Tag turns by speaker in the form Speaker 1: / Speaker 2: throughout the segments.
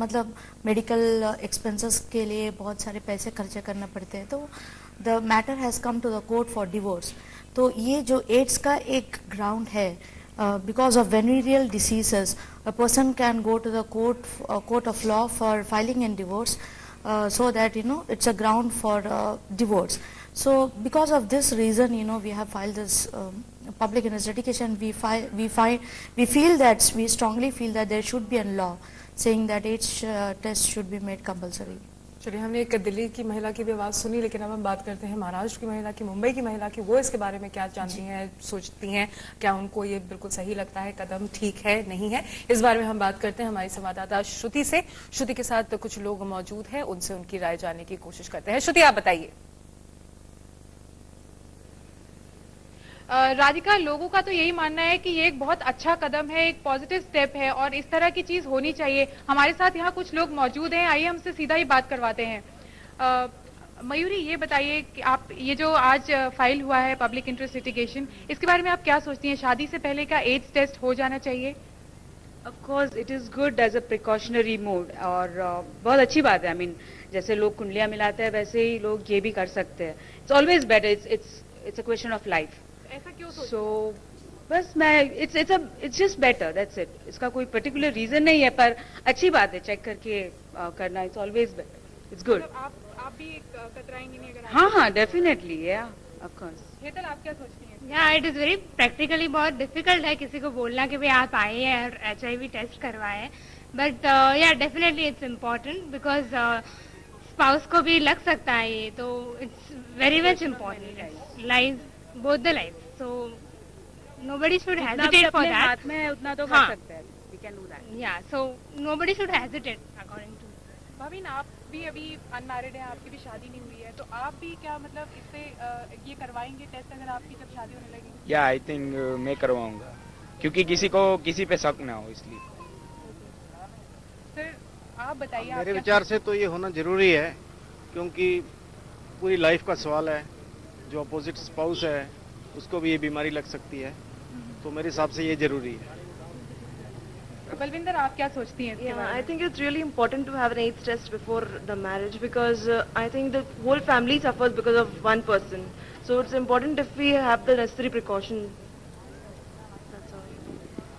Speaker 1: मतलब medical expenses के लिए बहुत सारे पैसे खर्चे करना पड़ते हैं, तो the matter has come to the court for divorce. तो ये जो एड्स का एक ग्राउंड है, because of venereal diseases a person can go to the court of law for filing in divorce, so that it's a ground for divorce. So because of this reason, we have filed this public interest litigation. We strongly feel that there should be a law saying that age test should be made compulsory.
Speaker 2: चलिए, हमने एक दिल्ली की महिला की भी आवाज़ सुनी, लेकिन अब हम बात करते हैं महाराष्ट्र की महिला की, मुंबई की महिला की। वो इसके बारे में क्या जानती हैं, सोचती हैं, क्या उनको ये बिल्कुल सही लगता है, कदम ठीक है नहीं है, इस बारे में हम बात करते हैं हमारी संवाददाता श्रुति से। श्रुति के साथ कुछ लोग मौजूद हैं, उनसे उनकी राय जानने की कोशिश करते हैं। श्रुति, आप बताइए।
Speaker 3: राधिका, लोगों का तो यही मानना है कि ये एक बहुत अच्छा कदम है, एक पॉजिटिव स्टेप है और इस तरह की चीज होनी चाहिए। हमारे साथ यहाँ कुछ लोग मौजूद हैं, आइए हमसे सीधा ही बात करवाते हैं। मयूरी, ये बताइए कि आप ये जो आज फाइल हुआ है पब्लिक इंटरेस्ट लिटिगेशन, इसके बारे में आप क्या सोचती हैं? शादी से पहले का एज टेस्ट हो जाना चाहिए?
Speaker 4: Of course it is good as a precautionary mode, और बहुत अच्छी बात है। आई मीन, जैसे लोग कुंडलियां मिलाते हैं वैसे ही लोग ये भी कर सकते हैं। It's always better, it's a question of life.
Speaker 3: ऐसा क्यों सोचते?
Speaker 4: सो बस मैं it's just better, that's it. इसका कोई पर्टिकुलर रीजन नहीं है, पर अच्छी बात है चेक करके करना। It's always better, it's good.
Speaker 3: आप भी कतराएंगी नहीं अगर?
Speaker 4: हाँ, डेफिनेटली, या ऑफ कोर्स।
Speaker 3: हेतल, आप क्या सोचती हैं?
Speaker 5: या इट इज वेरी प्रैक्टिकली बहुत डिफिकल्ट है किसी को बोलना कि भाई आप आए हैं और HIV टेस्ट करवाए, बट या definitely it's important because spouse को भी लग सकता है ये, तो it's very much important life, both the life. So nobody should hesitate for that.
Speaker 4: हाथ में उतना तो कर सकते हैं, we can do that.
Speaker 5: Yeah, so nobody should hesitate according to.
Speaker 3: Bhavin, आप भी अभी अनमैरिड हैं, आपकी भी शादी नहीं हुई है, तो आप भी क्या मतलब इससे ये करवाएंगे टेस्ट अगर आपकी जब शादी होने लगेगी?
Speaker 6: या आई थिंक मैं करवाऊंगा, क्योंकि किसी को किसी पे शक ना हो, इसलिए।
Speaker 3: सर, आप बताइए।
Speaker 7: मेरे विचार से तो ये होना जरूरी है, क्योंकि पूरी लाइफ का सवाल है। जो अपोजिट स्पाउस है उसको भी ये बीमारी लग सकती है, तो मेरे हिसाब से ये जरूरी है।
Speaker 3: बलविंदर, आप क्या सोचती हैं?
Speaker 8: Yeah, I think it's really important to have an AIDS test before the marriage, because I think the whole family suffers because of one person. So it's important if we have the necessary precaution. That's all.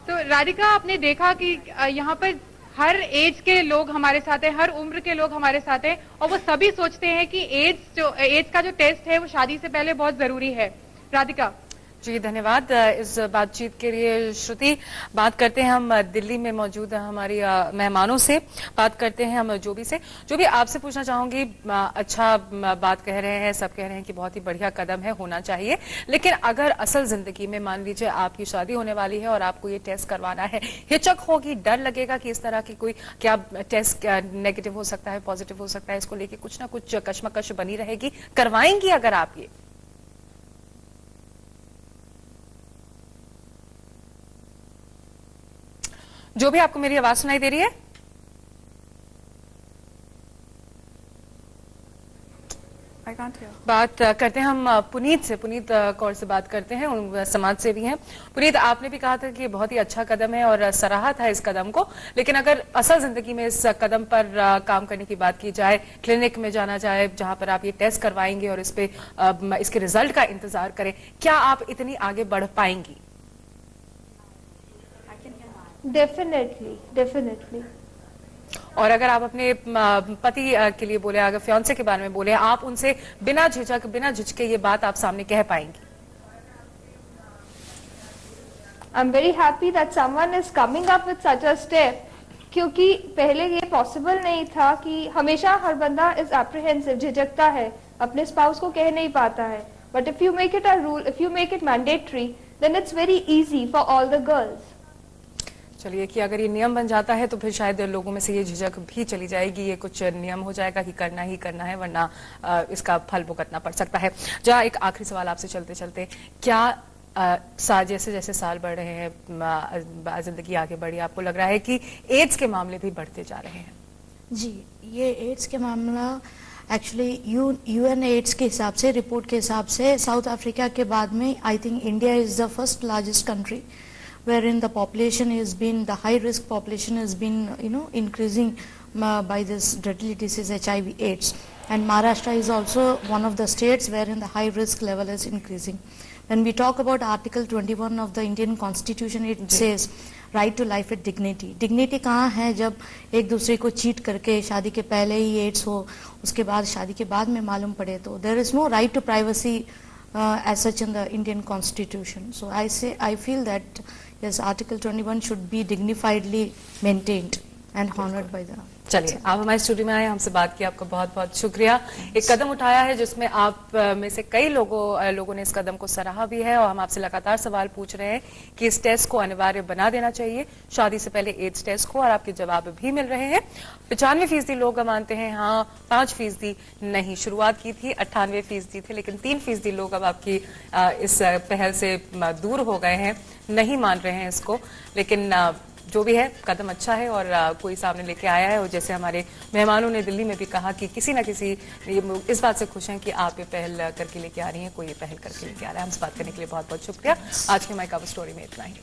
Speaker 3: तो राधिका, आपने देखा कि यहाँ पर हर as के लोग हमारे साथ हैं, हर उम्र के लोग हमारे साथ हैं, और वो सभी सोचते हैं कि एज का जो टेस्ट है वो शादी से पहले बहुत जरूरी है। राधिका
Speaker 2: जी, धन्यवाद इस बातचीत के लिए। श्रुति, बात करते हैं हम दिल्ली में मौजूद हमारी मेहमानों से, बात करते हैं हम जोबी से। जो भी आपसे पूछना चाहूंगी, अच्छा बात कह रहे हैं, सब कह रहे हैं कि बहुत ही बढ़िया कदम है, होना चाहिए, लेकिन अगर असल जिंदगी में मान लीजिए आपकी शादी होने वाली है और आपको ये टेस्ट करवाना है, हिचक होगी, डर लगेगा कि इस तरह की कोई क्या टेस्ट नेगेटिव हो सकता है, पॉजिटिव हो सकता है, इसको लेके कुछ ना कुछ कश्मकश बनी रहेगी, करवाएंगी अगर आप ये? जो भी, आपको मेरी आवाज सुनाई दे रही है? बात करते हैं हम पुनीत से, पुनीत कौर से बात करते हैं, समाज सेवी हैं। पुनीत, आपने भी कहा था कि बहुत ही अच्छा कदम है और सराहा था इस कदम को, लेकिन अगर असल जिंदगी में इस कदम पर काम करने की बात की जाए, क्लिनिक में जाना जाए जहां पर आप ये टेस्ट करवाएंगे और इस पे इसके रिजल्ट का इंतजार करें, क्या आप इतनी आगे बढ़ पाएंगी?
Speaker 9: डेफिनेटली।
Speaker 2: और अगर आप अपने पति के लिए बोले, अगर फियांसे के बारे में बोले, आप उनसे बिना झिझक, बिना झिझके ये बात आप सामने कह पाएंगी?
Speaker 9: I am very happy that someone is coming up with such a step, क्योंकि पहले ये पॉसिबल नहीं था कि हमेशा हर बंदा इज एप्रीहेंसिव, झिझकता है, अपने स्पाउस को कह नहीं पाता है। But if you make it a rule, if you make it mandatory, then it's very easy for all the girls.
Speaker 2: चलिए, कि अगर ये नियम बन जाता है तो फिर शायद लोगों में से ये झिझक भी चली जाएगी, ये कुछ नियम हो जाएगा कि करना ही करना है, वरना इसका फल भुगतना पड़ सकता है। जहाँ एक आखिरी सवाल आपसे चलते चलते, क्या जैसे जैसे साल बढ़ रहे हैं, जिंदगी आगे बढ़ी, आपको लग रहा है कि एड्स के मामले भी बढ़ते जा रहे हैं?
Speaker 1: जी, ये एड्स के मामला एक्चुअली UN एड्स के हिसाब से, रिपोर्ट के हिसाब से, साउथ अफ्रीका के बाद में I think India is the first largest country wherein the population has been, the high risk population has been increasing by this deadly disease HIV/AIDS. And Maharashtra is also one of the states wherein the high risk level is increasing. When we talk about Article 21 of the Indian Constitution, it says right to life with dignity. Dignity कहाँ है जब एक दूसरे को cheat करके शादी के पहले ही एड्स हो, उसके बाद शादी के बाद में मालूम पड़े, तो there is no right to privacy as such in the Indian Constitution. So I feel that yes, Article 21 should be dignifiedly maintained and honored by the.
Speaker 2: चलिए, आप हमारे स्टूडियो में आए, हमसे बात की, आपका बहुत बहुत शुक्रिया। एक कदम उठाया है जिसमें आप में से कई लोगों ने इस कदम को सराहा भी है, और हम आपसे लगातार सवाल पूछ रहे हैं कि इस टेस्ट को अनिवार्य बना देना चाहिए शादी से पहले एड्स टेस्ट को, और आपके जवाब भी मिल रहे हैं। 95% लोग मानते हैं हाँ, 5% नहीं। शुरुआत की थी 98% थे, लेकिन 3% लोग अब आपकी इस पहल से दूर हो गए हैं, नहीं मान रहे हैं इसको। लेकिन जो भी है, कदम अच्छा है और कोई सामने लेके आया है, और जैसे हमारे मेहमानों ने दिल्ली में भी कहा कि किसी ना किसी इस बात से खुश हैं कि आप ये पहल करके लेके आ रही हैं, कोई ये पहल करके लेके आ रहा है। हमसे बात करने के लिए बहुत बहुत शुक्रिया। आज के माय कवर स्टोरी में इतना ही।